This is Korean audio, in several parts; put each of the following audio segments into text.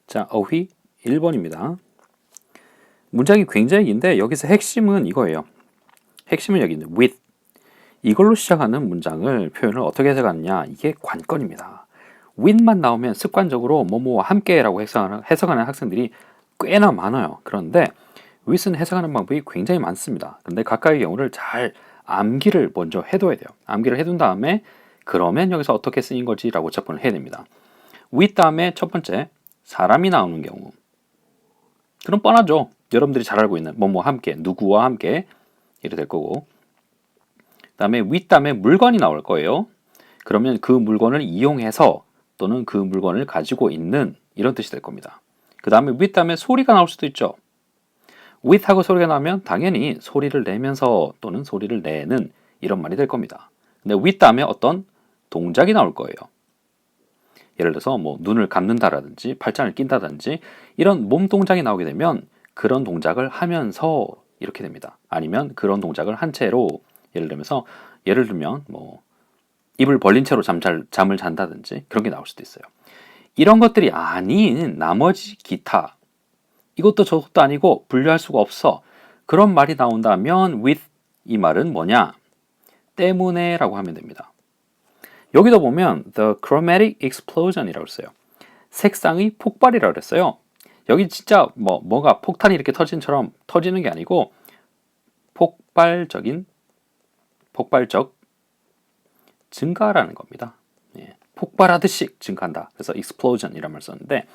자, 어휘 1번입니다. 문장이 굉장히 긴데 여기서 핵심은 이거예요. 핵심은 여기 있는 with. 이걸로 시작하는 문장을 표현을 어떻게 해석하느냐, 이게 관건입니다. with만 나오면 습관적으로 뭐뭐와 함께라고 해석하는 학생들이 꽤나 많아요. 그런데 with는 해석하는 방법이 굉장히 많습니다. 그런데 각각의 경우를 잘 암기를 먼저 해둬야 돼요. 암기를 해둔 다음에 그러면 여기서 어떻게 쓰인 거지 라고 접근을 해야 됩니다. with 다음에 첫 번째 사람이 나오는 경우, 그럼 뻔하죠. 여러분들이 잘 알고 있는 뭐뭐 함께, 누구와 함께 이렇게 될 거고, 그 다음에 with 다음에 물건이 나올 거예요. 그러면 그 물건을 이용해서 또는 그 물건을 가지고 있는, 이런 뜻이 될 겁니다. 그 다음에 with 다음에 소리가 나올 수도 있죠. with 하고 소리가 나면 당연히 소리를 내면서 또는 소리를 내는, 이런 말이 될 겁니다. 근데 with 다음에 어떤 동작이 나올 거예요. 예를 들어서 뭐 눈을 감는다라든지 팔짱을 낀다든지 이런 몸 동작이 나오게 되면 그런 동작을 하면서 이렇게 됩니다. 아니면 그런 동작을 한 채로, 예를 들면 뭐 입을 벌린 채로 잠을 잔다든지 그런 게 나올 수도 있어요. 이런 것들이 아닌 나머지 기타, 이것도 저것도 아니고 분류할 수가 없어, 그런 말이 나온다면 with, 이 말은 뭐냐, 때문에 라고 하면 됩니다. 여기도 보면 the chromatic explosion이라고 했어요. 색상의 폭발이라고 했어요. 여기 진짜 뭐가 폭탄이 이렇게 터진처럼 터지는 게 아니고 폭발적 증가라는 겁니다. 예, 폭발하듯이 증가한다. 그래서 explosion이라는 말 썼는데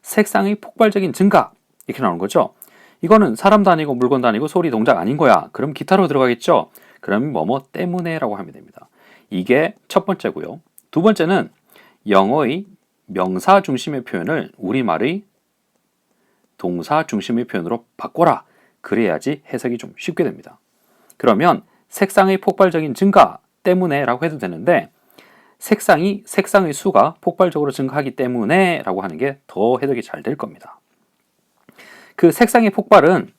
색상의 폭발적인 증가, 이렇게 나오는 거죠. 이거는 사람도 아니고 물건도 아니고 소리 동작 아닌 거야. 그럼 기타로 들어가겠죠. 그럼 뭐뭐 때문에라고 하면 됩니다. 이게 첫 번째고요. 두 번째는 영어의 명사 중심의 표현을 우리말의 동사 중심의 표현으로 바꿔라. 그래야지 해석이 좀 쉽게 됩니다. 그러면 색상의 폭발적인 증가 때문에 라고 해도 되는데, 색상의 수가 폭발적으로 증가하기 때문에 라고 하는 게 더 해석이 잘 될 겁니다. 그 색상의 폭발은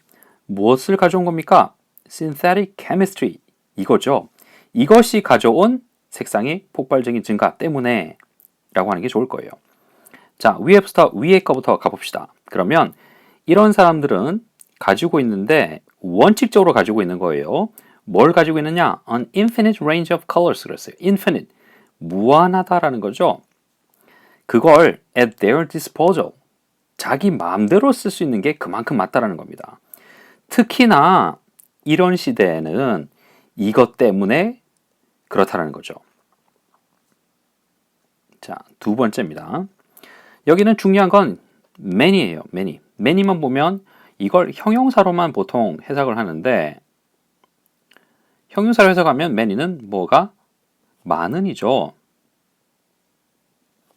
무엇을 가져온 겁니까? synthetic chemistry, 이거죠. 이것이 가져온 색상의 폭발적인 증가 때문에 라고 하는 게 좋을 거예요. 자, 위에 거부터 가봅시다. 그러면 이런 사람들은 가지고 있는데 원칙적으로 가지고 있는 거예요. 뭘 가지고 있느냐? An infinite range of colors 그랬어요. infinite, 무한하다라는 거죠. 그걸 at their disposal, 자기 마음대로 쓸 수 있는 게 그만큼 많다라는 겁니다. 특히나 이런 시대에는 이것 때문에 그렇다는 거죠. 자, 두 번째입니다. 여기는 중요한 건 many예요. many만 보면 이걸 형용사로만 보통 해석을 하는데, 형용사로 해석하면 many는 뭐가? 많은이죠.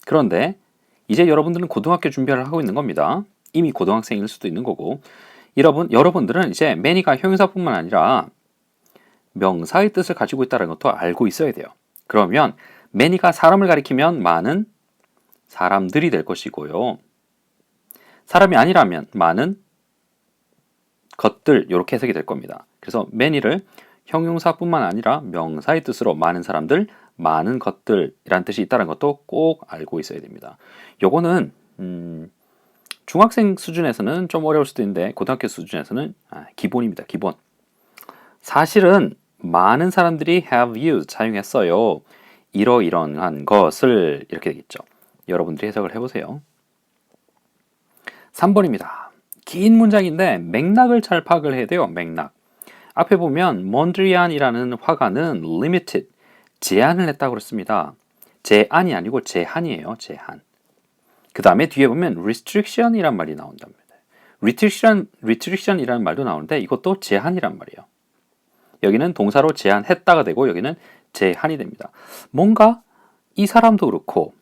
그런데 이제 여러분들은 고등학교 준비를 하고 있는 겁니다. 이미 고등학생일 수도 있는 거고, 여러분들은 이제 many가 형용사뿐만 아니라 명사의 뜻을 가지고 있다는 것도 알고 있어야 돼요. 그러면 many가 사람을 가리키면 많은 사람들이 될 것이고요. 사람이 아니라면 많은 것들, 이렇게 해석이 될 겁니다. 그래서 many를 형용사뿐만 아니라 명사의 뜻으로 많은 사람들, 많은 것들이란 뜻이 있다는 것도 꼭 알고 있어야 됩니다. 요거는 중학생 수준에서는 좀 어려울 수도 있는데 고등학교 수준에서는 기본입니다. 기본. 사실은 많은 사람들이 have used, 사용했어요. 이러이러한 것을, 이렇게 되겠죠. 여러분들이 해석을 해보세요. 3번입니다. 긴 문장인데 맥락을 잘 파악을 해야 돼요. 맥락. 앞에 보면 몬드리안이라는 화가는 limited, 제한을 했다고 그랬습니다. 제한이 아니고 제한이에요. 제한. 그 다음에 뒤에 보면 restriction이란 말이 나온답니다. restriction이라는 말도 나오는데 이것도 제한이란 말이에요. 여기는 동사로 제한했다가 되고 여기는 제한이 됩니다. 뭔가 이 사람도 그렇고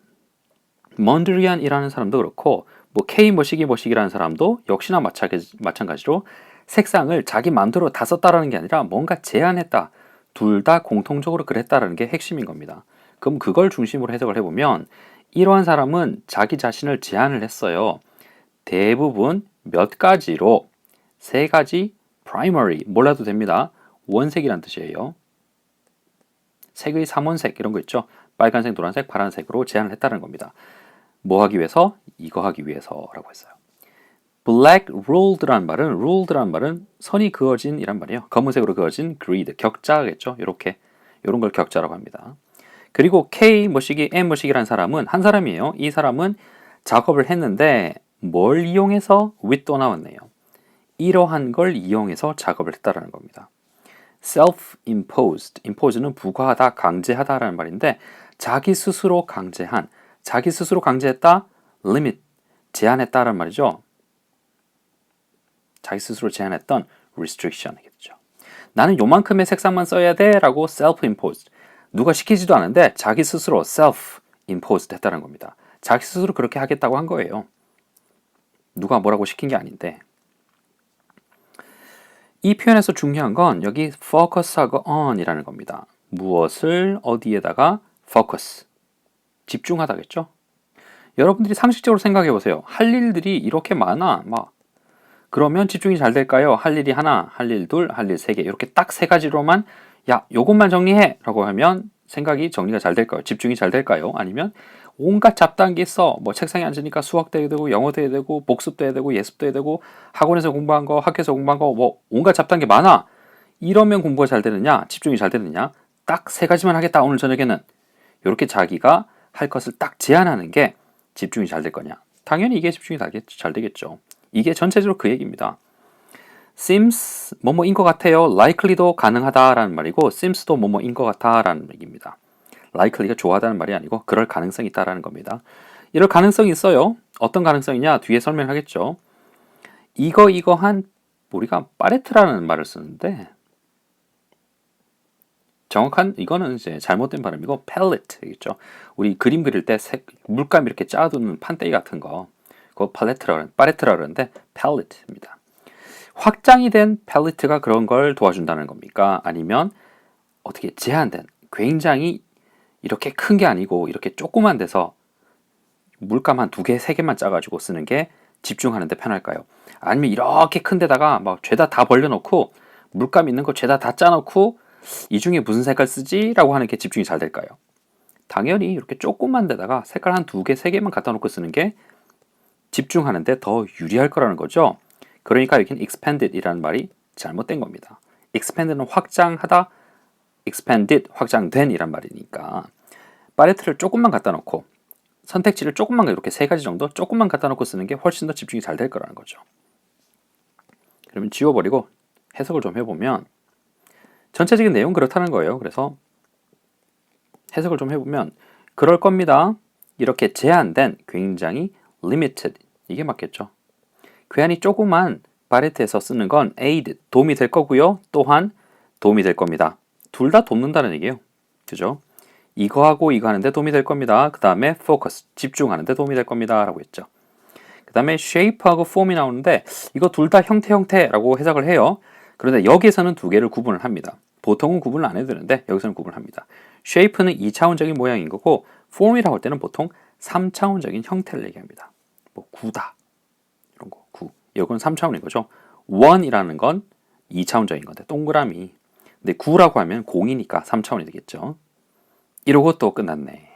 몬드리안이라는 사람도 그렇고 뭐 K 뭐시기라는 사람도 역시나 마찬가지로 색상을 자기 마음대로 다 썼다라는 게 아니라 뭔가 제한했다. 둘 다 공통적으로 그랬다라는 게 핵심인 겁니다. 그럼 그걸 중심으로 해석을 해보면 이러한 사람은 자기 자신을 제한을 했어요. 대부분 몇 가지로, 3가지 primary, 몰라도 됩니다. 원색이란 뜻이에요. 색의 3원색 이런 거 있죠. 빨간색, 노란색, 파란색으로 제한을 했다는 겁니다. 뭐 하기 위해서? 이거 하기 위해서라고 했어요. black ruled라는 말은 선이 그어진 이란 말이에요. 검은색으로 그어진 grid, 격자겠죠. 요런 걸 격자라고 합니다. 그리고 K 뭐시기, M 뭐시기라는 사람은 한 사람이에요. 이 사람은 작업을 했는데 뭘 이용해서 with 또 나왔네요. 이러한 걸 이용해서 작업을 했다라는 겁니다. self-imposed, impose는 부과하다, 강제하다라는 말인데 자기 스스로 강제한, 자기 스스로 강제했다, limit, 제한했다라는 말이죠. 자기 스스로 제한했던 restriction이겠죠. 나는 요만큼의 색상만 써야 돼 라고 self-imposed, 누가 시키지도 않은데 자기 스스로 self-imposed 했다는 겁니다. 자기 스스로 그렇게 하겠다고 한 거예요. 누가 뭐라고 시킨 게 아닌데. 이 표현에서 중요한 건 여기 focus하고 on이라는 겁니다. 무엇을 어디에다가 focus, 집중하다겠죠? 여러분들이 상식적으로 생각해 보세요. 할 일들이 이렇게 많아. 그러면 집중이 잘 될까요? 할 일이 하나, 할 일 둘, 할 일 세 개. 이렇게 딱 세 가지로만 야, 요것만 정리해 라고 하면 생각이 정리가 잘 될까요? 집중이 잘 될까요? 아니면 온갖 잡다한 게 있어. 뭐 책상에 앉으니까 수학도 해야 되고 영어도 해야 되고 복습도 해야 되고 예습도 해야 되고 학원에서 공부한 거, 학교에서 공부한 거 뭐 온갖 잡다한 게 많아. 이러면 공부가 잘 되느냐? 집중이 잘 되느냐? 딱 세 가지만 하겠다 오늘 저녁에는. 이렇게 자기가 할 것을 딱 제한하는 게 집중이 잘 될 거냐? 당연히 이게 집중이 잘 되겠죠. 이게 전체적으로 그 얘기입니다. seems 뭐뭐인 것 같아요. likely도 가능하다라는 말이고 seems도 뭐뭐인 것 같다라는 얘기입니다. likely가 좋아하다는 말이 아니고 그럴 가능성이 있다라는 겁니다. 이럴 가능성이 있어요. 어떤 가능성이냐? 뒤에 설명하겠죠. 이거한 우리가 파레트라는 말을 쓰는데 정확한 이거는 이제 잘못된 발음이고 pallet이겠죠. 우리 그림 그릴 때 물감 이렇게 짜두는 판때기 같은 거 그거 파레트라 그러는데 pallet입니다. 확장이 된 팔레트가 그런 걸 도와준다는 겁니까? 아니면 어떻게 제한된, 굉장히 이렇게 큰 게 아니고 이렇게 조그만 데서 물감 한 2개, 3개만 짜가지고 쓰는 게 집중하는 데 편할까요? 아니면 이렇게 큰 데다가 막 죄다 다 벌려놓고 물감 있는 거 죄다 다 짜놓고 이 중에 무슨 색깔 쓰지? 라고 하는 게 집중이 잘 될까요? 당연히 이렇게 조그만 데다가 색깔 한 2개, 3개만 갖다 놓고 쓰는 게 집중하는 데 더 유리할 거라는 거죠. 그러니까 여기는 expanded이라는 말이 잘못된 겁니다. expand는 확장하다, expanded, 확장된 이란 말이니까 팔레트를 조금만 갖다 놓고 선택지를 조금만 이렇게 3가지 정도 조금만 갖다 놓고 쓰는 게 훨씬 더 집중이 잘 될 거라는 거죠. 그러면 지워버리고 해석을 좀 해보면 전체적인 내용 그렇다는 거예요. 그래서 해석을 좀 해보면 그럴 겁니다. 이렇게 제한된, 굉장히 limited, 이게 맞겠죠. 괴한이 조그만 팔레트에서 쓰는 건 aid, 도움이 될 거고요. 또한 도움이 될 겁니다. 둘 다 돕는다는 얘기예요. 그죠? 이거하고 이거 하는데 도움이 될 겁니다. 그 다음에 focus, 집중하는데 도움이 될 겁니다. 라고 했죠. 그 다음에 shape하고 form이 나오는데 이거 둘 다 형태라고 해석을 해요. 그런데 여기에서는 2개를 구분을 합니다. 보통은 구분을 안 해도 되는데 여기서는 구분을 합니다. shape는 2차원적인 모양인 거고 form이라고 할 때는 보통 3차원적인 형태를 얘기합니다. 뭐 구다. 이런 거, 구. 이건 3차원인 거죠. 원이라는 건 2차원적인 건데, 동그라미. 근데 구라고 하면 공이니까 3차원이 되겠죠. 이러고 또 끝났네.